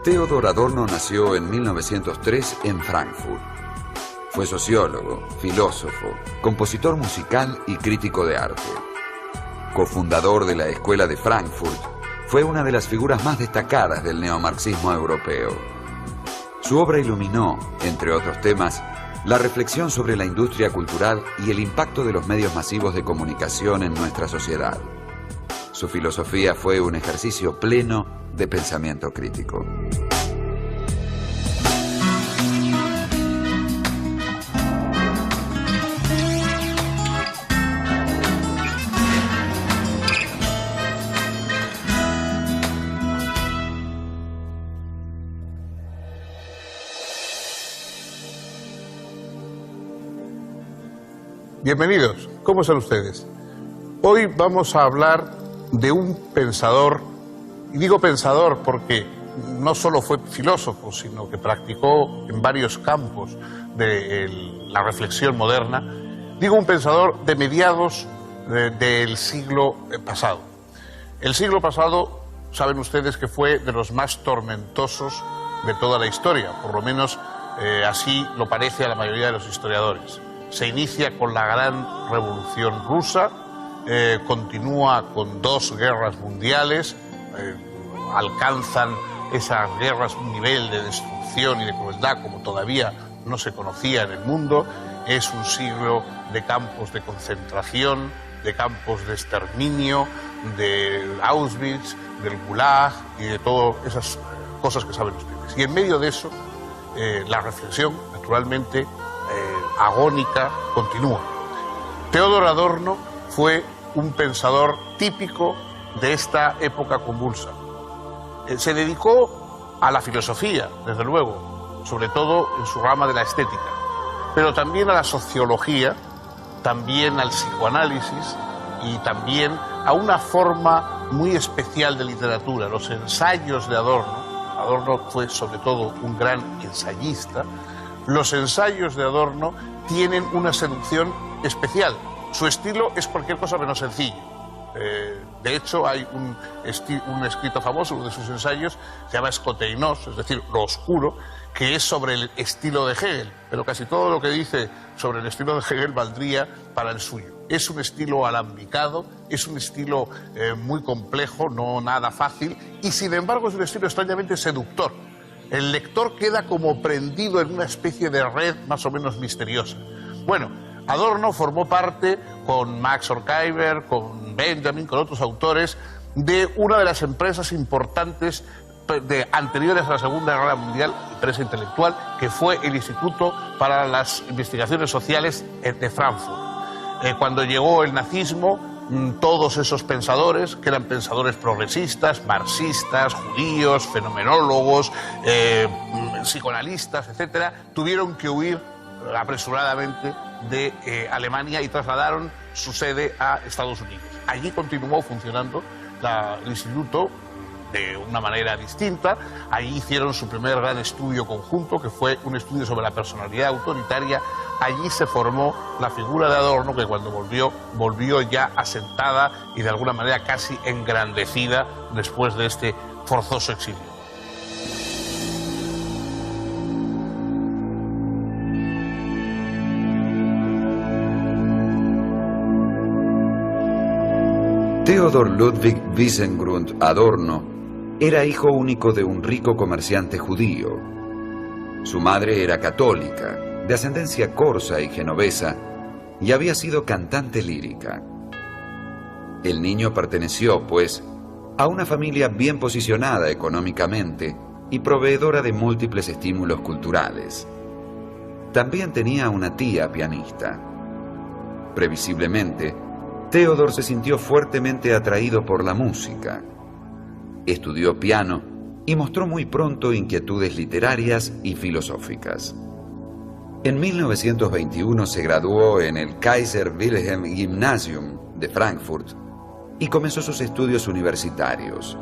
Theodor Adorno nació en 1903 en Frankfurt. Fue sociólogo, filósofo, compositor musical y crítico de arte. Cofundador de la Escuela de Frankfurt, fue una de las figuras más destacadas del neomarxismo europeo. Su obra iluminó, entre otros temas, la reflexión sobre la industria cultural y el impacto de los medios masivos de comunicación en nuestra sociedad. Su filosofía fue un ejercicio pleno de pensamiento crítico. Bienvenidos, ¿cómo están ustedes? Hoy vamos a hablar de un pensador, y digo pensador porque no solo fue filósofo, sino que practicó en varios campos de la reflexión moderna. Digo un pensador de mediados del siglo pasado. El siglo pasado, saben ustedes que fue de los más tormentosos de toda la historia, por lo menos así lo parece a la mayoría de los historiadores. Se inicia con la gran revolución rusa, continúa con 2 guerras mundiales, alcanzan esas guerras un nivel de destrucción y de crueldad como todavía no se conocía en el mundo. Es un siglo de campos de concentración, de campos de exterminio, de Auschwitz, del Gulag y de todas esas cosas que saben ustedes. Y en medio de eso, la reflexión, naturalmente, agónica, continúa. Theodor Adorno fue un pensador típico de esta época convulsa. Se dedicó a la filosofía, desde luego, sobre todo en su rama de la estética, pero también a la sociología, también al psicoanálisis y también a una forma muy especial de literatura, los ensayos de Adorno. Adorno fue sobre todo un gran ensayista. Los ensayos de Adorno tienen una seducción especial. Su estilo es cualquier cosa menos sencillo. De hecho, hay un escrito famoso, uno de sus ensayos, se llama Skoteinos, es decir, lo oscuro, que es sobre el estilo de Hegel. Pero casi todo lo que dice sobre el estilo de Hegel valdría para el suyo. Es un estilo alambicado, es un estilo muy complejo, no nada fácil, y sin embargo es un estilo extrañamente seductor. El lector queda como prendido en una especie de red más o menos misteriosa. Bueno, Adorno formó parte, con Max Horkheimer, con Benjamin, con otros autores, de una de las empresas importantes anteriores a la Segunda Guerra Mundial, empresa intelectual, que fue el Instituto para las Investigaciones Sociales de Frankfurt. Cuando llegó el nazismo, todos esos pensadores, que eran pensadores progresistas, marxistas, judíos, fenomenólogos, psicoanalistas, etcétera, tuvieron que huir apresuradamente de Alemania y trasladaron su sede a Estados Unidos. Allí continuó funcionando el instituto de una manera distinta. Allí hicieron su primer gran estudio conjunto, que fue un estudio sobre la personalidad autoritaria. Allí se formó la figura de Adorno, que cuando volvió ya asentada y de alguna manera casi engrandecida después de este forzoso exilio. Theodor Ludwig Wiesengrund Adorno era hijo único de un rico comerciante judío. Su madre era católica, de ascendencia corsa y genovesa, y había sido cantante lírica. El niño perteneció, pues, a una familia bien posicionada económicamente y proveedora de múltiples estímulos culturales. También tenía una tía pianista. Previsiblemente, Theodor se sintió fuertemente atraído por la música. Estudió piano y mostró muy pronto inquietudes literarias y filosóficas. En 1921 se graduó en el Kaiser Wilhelm Gymnasium de Frankfurt y comenzó sus estudios universitarios.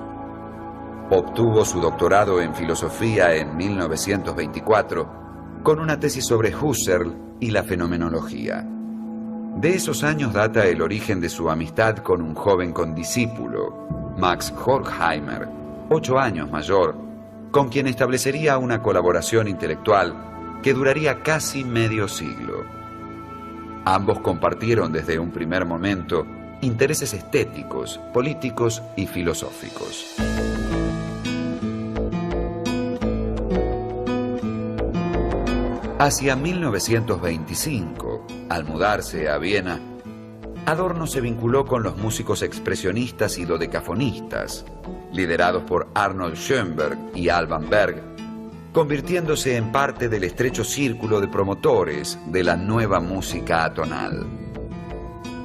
Obtuvo su doctorado en filosofía en 1924 con una tesis sobre Husserl y la fenomenología. De esos años data el origen de su amistad con un joven condiscípulo, Max Horkheimer, 8 años mayor, con quien establecería una colaboración intelectual que duraría casi medio siglo. Ambos compartieron desde un primer momento intereses estéticos, políticos y filosóficos. Hacia 1925, al mudarse a Viena, Adorno se vinculó con los músicos expresionistas y dodecafonistas, liderados por Arnold Schoenberg y Alban Berg, convirtiéndose en parte del estrecho círculo de promotores de la nueva música atonal.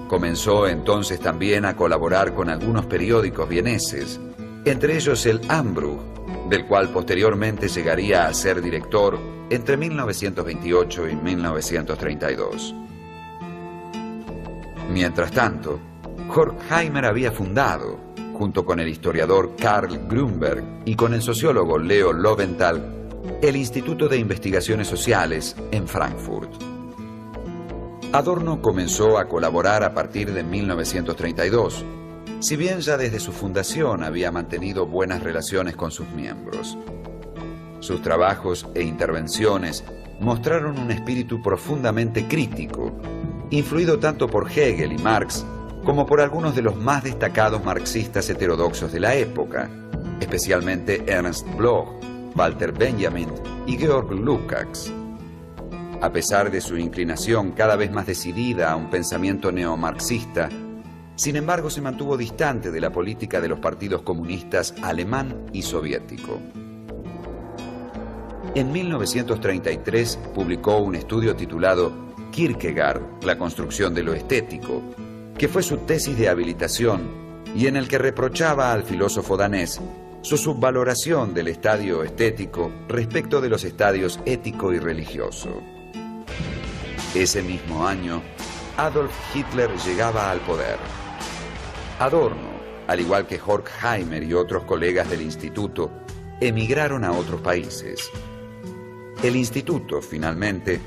Comenzó entonces también a colaborar con algunos periódicos vieneses, entre ellos el Ambruch, del cual posteriormente llegaría a ser director entre 1928 y 1932. Mientras tanto, Horkheimer había fundado, junto con el historiador Karl Grünberg y con el sociólogo Leo Lowenthal, el Instituto de Investigaciones Sociales en Frankfurt. Adorno comenzó a colaborar a partir de 1932, si bien ya desde su fundación había mantenido buenas relaciones con sus miembros. Sus trabajos e intervenciones mostraron un espíritu profundamente crítico, influido tanto por Hegel y Marx como por algunos de los más destacados marxistas heterodoxos de la época, especialmente Ernst Bloch, Walter Benjamin y Georg Lukács. A pesar de su inclinación cada vez más decidida a un pensamiento neomarxista, sin embargo se mantuvo distante de la política de los partidos comunistas alemán y soviético. En 1933 publicó un estudio titulado Kierkegaard, la construcción de lo estético, que fue su tesis de habilitación y en el que reprochaba al filósofo danés su subvaloración del estadio estético respecto de los estadios ético y religioso. Ese mismo año, Adolf Hitler llegaba al poder. Adorno, al igual que Horkheimer y otros colegas del instituto, emigraron a otros países. El instituto, finalmente,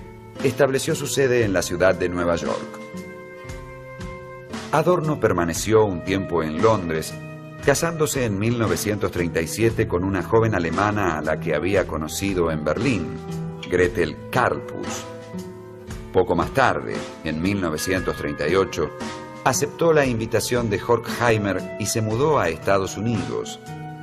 estableció su sede en la ciudad de Nueva York. Adorno permaneció un tiempo en Londres, casándose en 1937 con una joven alemana a la que había conocido en Berlín, Gretel Karlpus. Poco más tarde, en 1938, aceptó la invitación de Horkheimer y se mudó a Estados Unidos,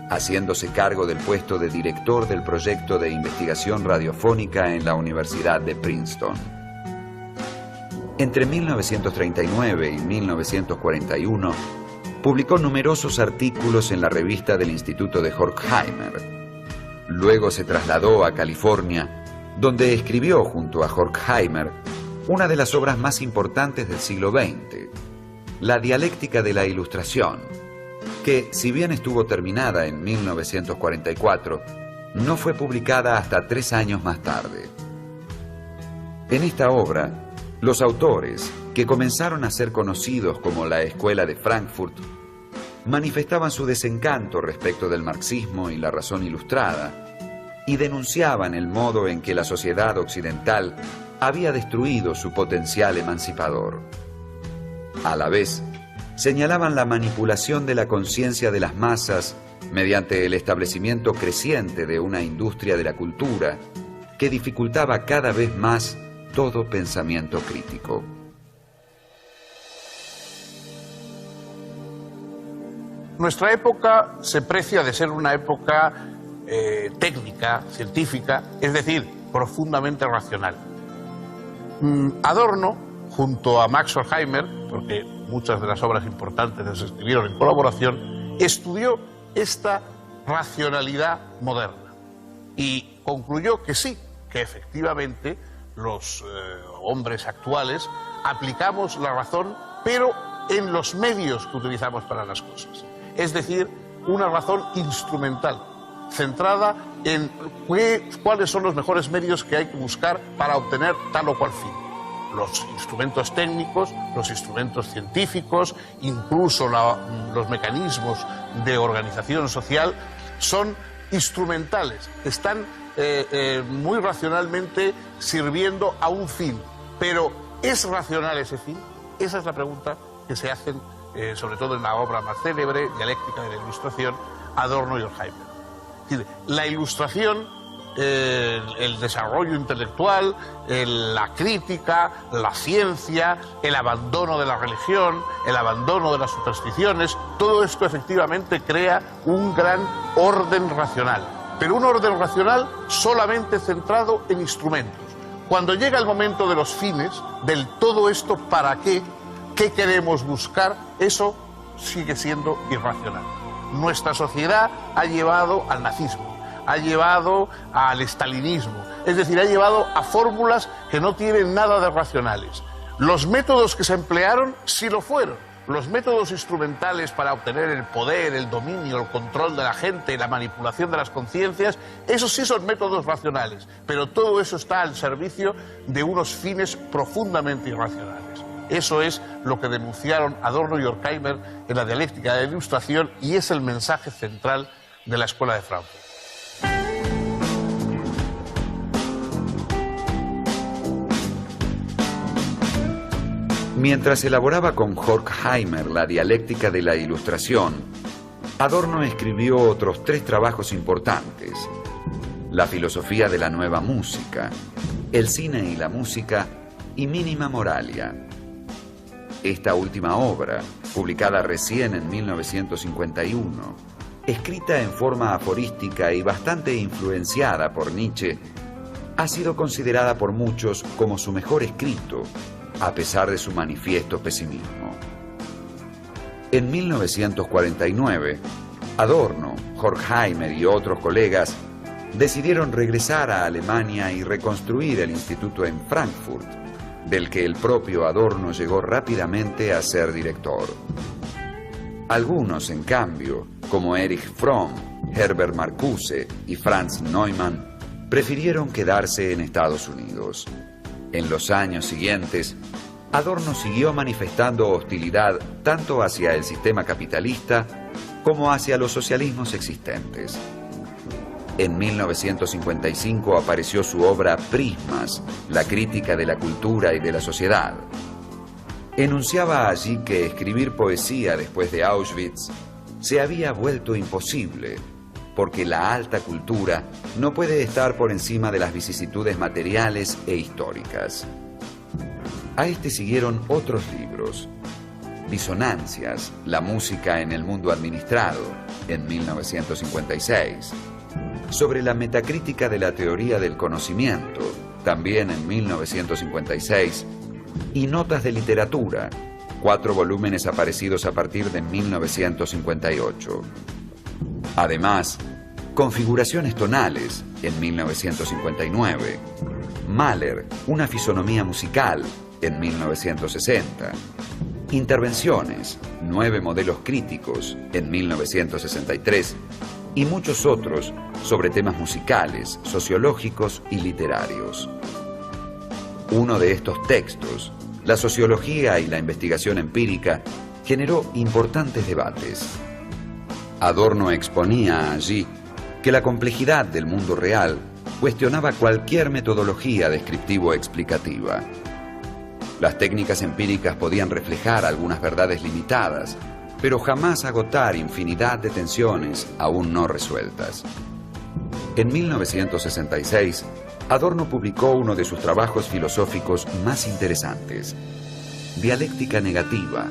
haciéndose cargo del puesto de director del proyecto de investigación radiofónica en la Universidad de Princeton. Entre 1939 y 1941, publicó numerosos artículos en la revista del Instituto de Horkheimer. Luego se trasladó a California, donde escribió junto a Horkheimer una de las obras más importantes del siglo XX, La dialéctica de la Ilustración, que, si bien estuvo terminada en 1944, no fue publicada hasta 3 años más tarde. En esta obra, los autores, que comenzaron a ser conocidos como la Escuela de Frankfurt, manifestaban su desencanto respecto del marxismo y la razón ilustrada, y denunciaban el modo en que la sociedad occidental había destruido su potencial emancipador. A la vez, señalaban la manipulación de la conciencia de las masas mediante el establecimiento creciente de una industria de la cultura que dificultaba cada vez más todo pensamiento crítico. Nuestra época se precia de ser una época técnica, científica, es decir, profundamente racional. Adorno, junto a Max Horkheimer, porque muchas de las obras importantes se escribieron en colaboración, estudió esta racionalidad moderna y concluyó que sí, que efectivamente los hombres actuales aplicamos la razón, pero en los medios que utilizamos para las cosas. Es decir, una razón instrumental, centrada en cuáles son los mejores medios que hay que buscar para obtener tal o cual fin. Los instrumentos técnicos, los instrumentos científicos, incluso los mecanismos de organización social son instrumentales, están muy racionalmente sirviendo a un fin. Pero ¿es racional ese fin? Esa es la pregunta que se hacen, sobre todo en la obra más célebre, Dialéctica de la Ilustración, Adorno y Horkheimer. Es decir, la Ilustración, el desarrollo intelectual, la crítica, la ciencia, el abandono de la religión, el abandono de las supersticiones, todo esto efectivamente crea un gran orden racional, pero un orden racional solamente centrado en instrumentos. Cuando llega el momento de los fines, del todo esto para qué queremos buscar, eso sigue siendo irracional. Nuestra sociedad ha llevado al nazismo, ha llevado al estalinismo, es decir, ha llevado a fórmulas que no tienen nada de racionales. Los métodos que se emplearon sí lo fueron. Los métodos instrumentales para obtener el poder, el dominio, el control de la gente, la manipulación de las conciencias, esos sí son métodos racionales, pero todo eso está al servicio de unos fines profundamente irracionales. Eso es lo que denunciaron Adorno y Horkheimer en la dialéctica de la Ilustración y es el mensaje central de la Escuela de Frankfurt. Mientras elaboraba con Horkheimer la dialéctica de la Ilustración, Adorno escribió otros 3 trabajos importantes: La filosofía de la nueva música, El cine y la música y Minima Moralia. Esta última obra, publicada recién en 1951, escrita en forma aforística y bastante influenciada por Nietzsche, ha sido considerada por muchos como su mejor escrito, a pesar de su manifiesto pesimismo. En 1949, Adorno, Horkheimer y otros colegas decidieron regresar a Alemania y reconstruir el instituto en Frankfurt, del que el propio Adorno llegó rápidamente a ser director. Algunos, en cambio, como Erich Fromm, Herbert Marcuse y Franz Neumann, prefirieron quedarse en Estados Unidos. En los años siguientes, Adorno siguió manifestando hostilidad tanto hacia el sistema capitalista como hacia los socialismos existentes. En 1955 apareció su obra Prismas, la crítica de la cultura y de la sociedad. Enunciaba allí que escribir poesía después de Auschwitz se había vuelto imposible, porque la alta cultura no puede estar por encima de las vicisitudes materiales e históricas. A este siguieron otros libros: Disonancias, la música en el mundo administrado, en 1956, Sobre la metacrítica de la teoría del conocimiento, también en 1956, y Notas de literatura, 4 volúmenes aparecidos a partir de 1958. Además, Configuraciones tonales, en 1959, Mahler, una fisonomía musical, en 1960, Intervenciones, 9 modelos críticos, en 1963, y muchos otros sobre temas musicales, sociológicos y literarios. Uno de estos textos, La sociología y la investigación empírica, generó importantes debates. Adorno exponía allí que la complejidad del mundo real cuestionaba cualquier metodología descriptivo-explicativa. Las técnicas empíricas podían reflejar algunas verdades limitadas, pero jamás agotar infinidad de tensiones aún no resueltas. En 1966, Adorno publicó uno de sus trabajos filosóficos más interesantes, Dialéctica negativa,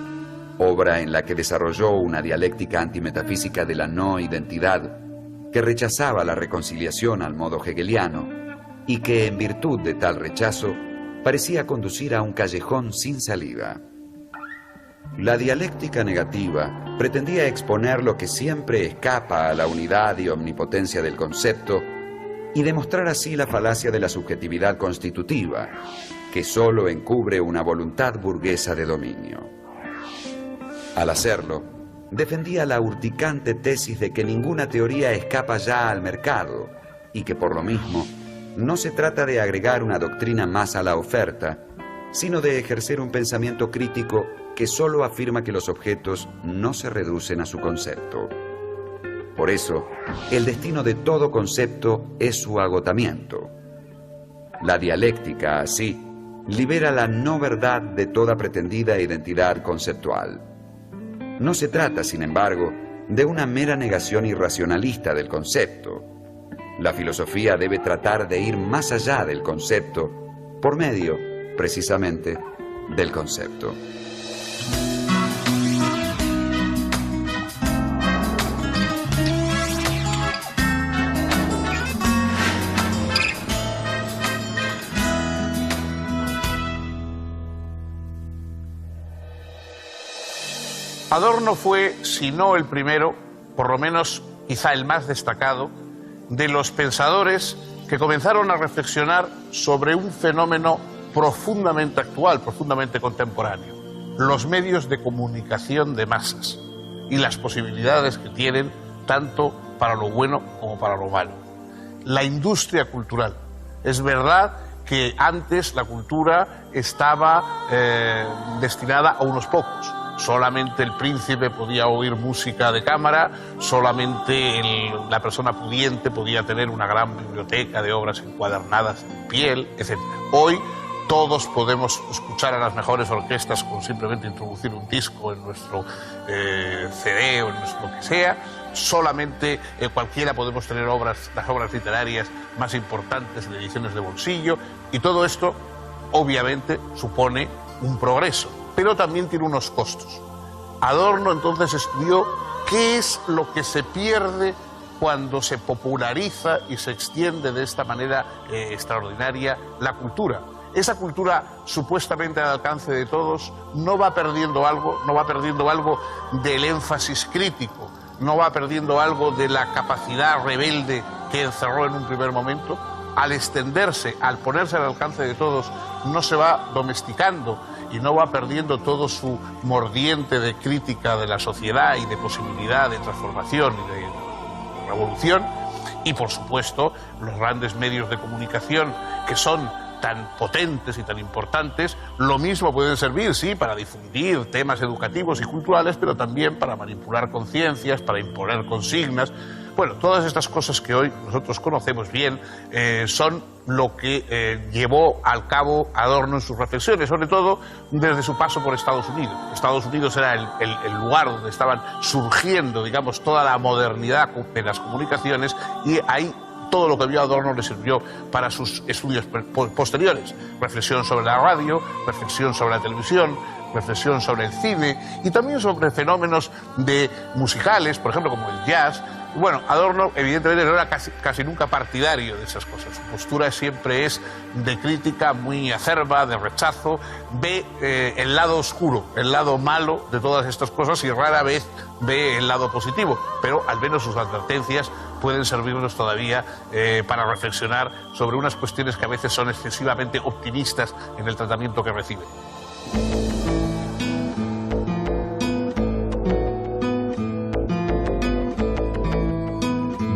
obra en la que desarrolló una dialéctica antimetafísica de la no identidad que rechazaba la reconciliación al modo hegeliano y que, en virtud de tal rechazo, parecía conducir a un callejón sin salida. La dialéctica negativa pretendía exponer lo que siempre escapa a la unidad y omnipotencia del concepto y demostrar así la falacia de la subjetividad constitutiva, que solo encubre una voluntad burguesa de dominio. Al hacerlo, defendía la urticante tesis de que ninguna teoría escapa ya al mercado y que, por lo mismo, no se trata de agregar una doctrina más a la oferta, sino de ejercer un pensamiento crítico que solo afirma que los objetos no se reducen a su concepto. Por eso, el destino de todo concepto es su agotamiento. La dialéctica, así, libera la no verdad de toda pretendida identidad conceptual. No se trata, sin embargo, de una mera negación irracionalista del concepto. La filosofía debe tratar de ir más allá del concepto por medio, precisamente, del concepto. Adorno fue, si no el primero, por lo menos quizá el más destacado, de los pensadores que comenzaron a reflexionar sobre un fenómeno profundamente actual, profundamente contemporáneo: los medios de comunicación de masas y las posibilidades que tienen tanto para lo bueno como para lo malo. La industria cultural. Es verdad que antes la cultura estaba destinada a unos pocos. Solamente el príncipe podía oír música de cámara, solamente la persona pudiente podía tener una gran biblioteca de obras encuadernadas en piel, etc. Hoy todos podemos escuchar a las mejores orquestas con simplemente introducir un disco en nuestro CD o en nuestro lo que sea. Solamente cualquiera podemos tener las obras literarias más importantes de ediciones de bolsillo, y todo esto obviamente supone un progreso, pero también tiene unos costos. Adorno entonces estudió qué es lo que se pierde cuando se populariza y se extiende de esta manera extraordinaria la cultura. Esa cultura supuestamente al alcance de todos no va perdiendo algo del énfasis crítico, no va perdiendo algo de la capacidad rebelde que encerró en un primer momento. Al extenderse, al ponerse al alcance de todos, no se va domesticando y no va perdiendo todo su mordiente de crítica de la sociedad y de posibilidad de transformación y de revolución. Y por supuesto, los grandes medios de comunicación, que son tan potentes y tan importantes, lo mismo pueden servir, sí, para difundir temas educativos y culturales, pero también para manipular conciencias, para imponer consignas. Bueno, todas estas cosas que hoy nosotros conocemos bien son lo que llevó al cabo Adorno en sus reflexiones, sobre todo desde su paso por Estados Unidos. Estados Unidos era el lugar donde estaban surgiendo, digamos, toda la modernidad de las comunicaciones, y ahí todo lo que vio Adorno le sirvió para sus estudios posteriores. Reflexión sobre la radio, reflexión sobre la televisión, reflexión sobre el cine y también sobre fenómenos musicales, por ejemplo, como el jazz. Bueno, Adorno evidentemente no era casi nunca partidario de esas cosas. Su postura siempre es de crítica muy acerba, de rechazo, ve el lado oscuro, el lado malo de todas estas cosas, y rara vez ve el lado positivo, pero al menos sus advertencias pueden servirnos todavía para reflexionar sobre unas cuestiones que a veces son excesivamente optimistas en el tratamiento que reciben.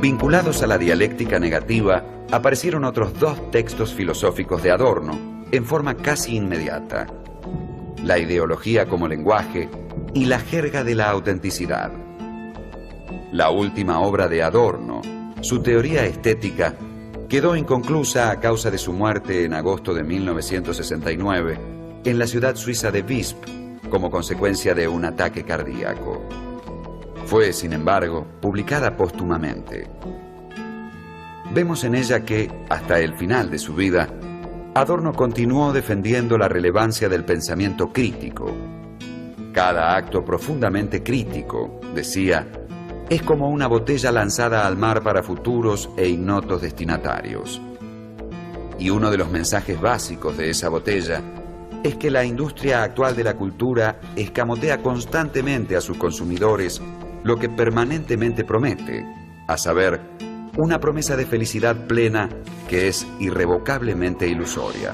Vinculados a la dialéctica negativa, aparecieron otros dos textos filosóficos de Adorno, en forma casi inmediata: La ideología como lenguaje y La jerga de la autenticidad. La última obra de Adorno, su teoría estética, quedó inconclusa a causa de su muerte en agosto de 1969 en la ciudad suiza de Visp, como consecuencia de un ataque cardíaco. Fue, sin embargo, publicada póstumamente. Vemos en ella que, hasta el final de su vida, Adorno continuó defendiendo la relevancia del pensamiento crítico. Cada acto profundamente crítico, decía, es como una botella lanzada al mar para futuros e ignotos destinatarios. Y uno de los mensajes básicos de esa botella es que la industria actual de la cultura escamotea constantemente a sus consumidores lo que permanentemente promete, a saber, una promesa de felicidad plena que es irrevocablemente ilusoria.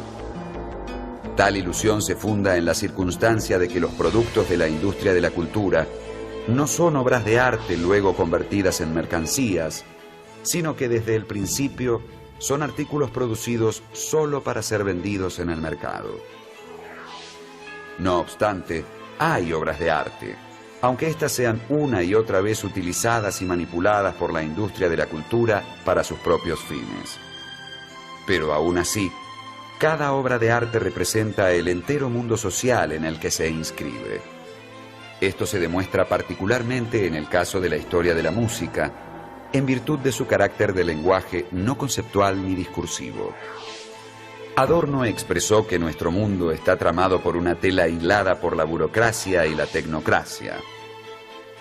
Tal ilusión se funda en la circunstancia de que los productos de la industria de la cultura no son obras de arte luego convertidas en mercancías, sino que desde el principio son artículos producidos solo para ser vendidos en el mercado. No obstante, hay obras de arte, aunque éstas sean una y otra vez utilizadas y manipuladas por la industria de la cultura para sus propios fines. Pero aún así, cada obra de arte representa el entero mundo social en el que se inscribe. Esto se demuestra particularmente en el caso de la historia de la música, en virtud de su carácter de lenguaje no conceptual ni discursivo. Adorno expresó que nuestro mundo está tramado por una tela hilada por la burocracia y la tecnocracia.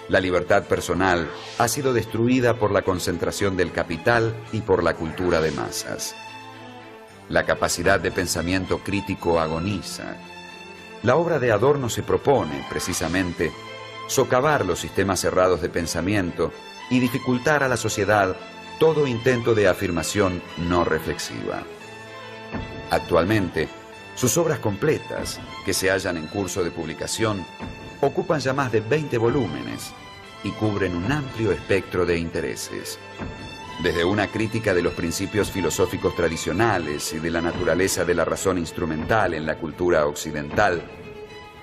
La libertad personal ha sido destruida por la concentración del capital y por la cultura de masas. La capacidad de pensamiento crítico agoniza. La obra de Adorno se propone, precisamente, socavar los sistemas cerrados de pensamiento y dificultar a la sociedad todo intento de afirmación no reflexiva. Actualmente, sus obras completas, que se hallan en curso de publicación, ocupan ya más de 20 volúmenes y cubren un amplio espectro de intereses. Desde una crítica de los principios filosóficos tradicionales y de la naturaleza de la razón instrumental en la cultura occidental,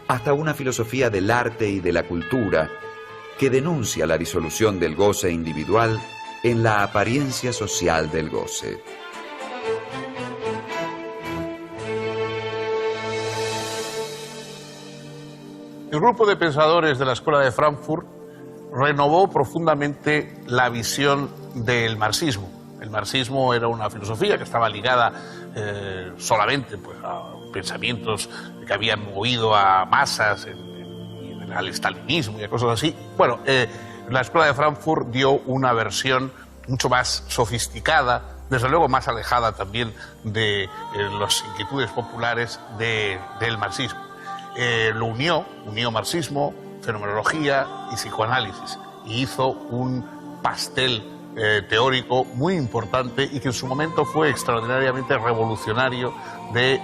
hasta una filosofía del arte y de la cultura que denuncia la disolución del goce individual en la apariencia social del goce. El grupo de pensadores de la Escuela de Frankfurt renovó profundamente la visión del marxismo. El marxismo era una filosofía que estaba ligada solamente pues, a pensamientos que habían movido a masas, al estalinismo y a cosas así. Bueno, la Escuela de Frankfurt dio una versión mucho más sofisticada, desde luego más alejada también de las inquietudes populares del marxismo. Lo unió marxismo, fenomenología y psicoanálisis, y hizo un pastel teórico muy importante y que en su momento fue extraordinariamente revolucionario de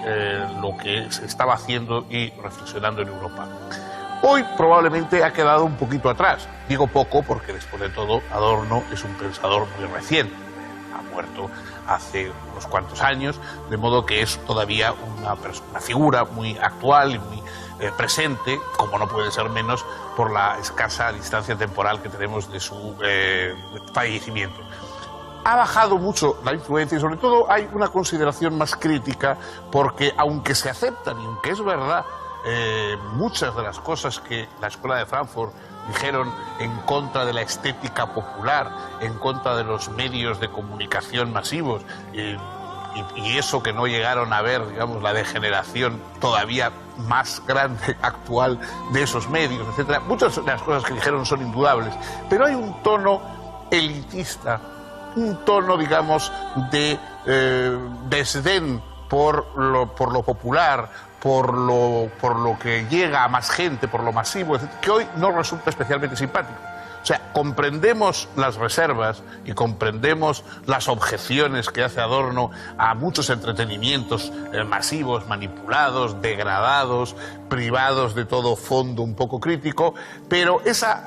lo que se estaba haciendo y reflexionando en Europa. Hoy probablemente ha quedado un poquito atrás. Digo poco porque después de todo Adorno es un pensador muy reciente. Ha muerto hace unos cuantos años, de modo que es todavía una figura muy actual y muy presente, como no puede ser menos por la escasa distancia temporal que tenemos de su fallecimiento. Ha bajado mucho la influencia y sobre todo hay una consideración más crítica porque aunque se aceptan y aunque es verdad muchas de las cosas que la Escuela de Frankfurt dijeron en contra de la estética popular, en contra de los medios de comunicación masivos y eso que no llegaron a ver, digamos, la degeneración todavía más grande actual de esos medios, etcétera. Muchas de las cosas que dijeron son indudables, pero hay un tono elitista, un tono, digamos, de desdén por lo popular, por lo que llega a más gente, por lo masivo, etcétera, que hoy no resulta especialmente simpático. O sea, comprendemos las reservas y comprendemos las objeciones que hace Adorno a muchos entretenimientos masivos, manipulados, degradados, privados de todo fondo un poco crítico, pero esa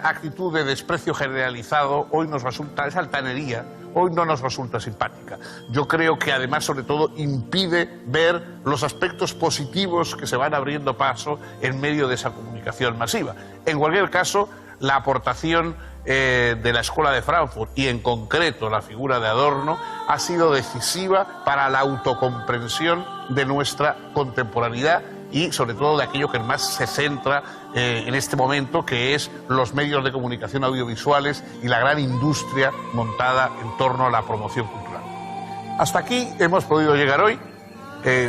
actitud de desprecio generalizado hoy nos resulta, esa altanería, hoy no nos resulta simpática. Yo creo que además, sobre todo, impide ver los aspectos positivos que se van abriendo paso en medio de esa comunicación masiva. En cualquier caso, la aportación de la Escuela de Frankfurt y en concreto la figura de Adorno ha sido decisiva para la autocomprensión de nuestra contemporaneidad y sobre todo de aquello que más se centra en este momento, que es los medios de comunicación audiovisuales y la gran industria montada en torno a la promoción cultural. Hasta aquí hemos podido llegar hoy.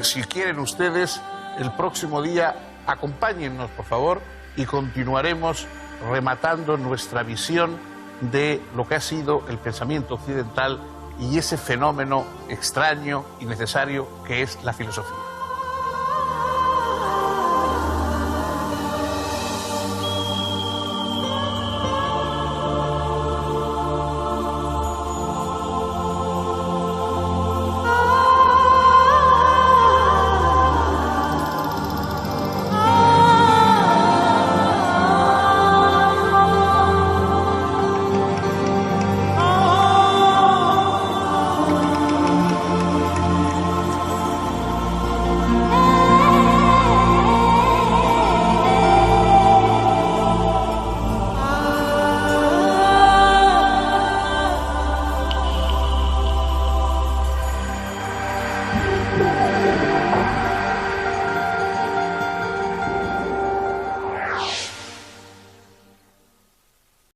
Si quieren ustedes, el próximo día acompáñennos, por favor, y continuaremos rematando nuestra visión de lo que ha sido el pensamiento occidental y ese fenómeno extraño y necesario que es la filosofía.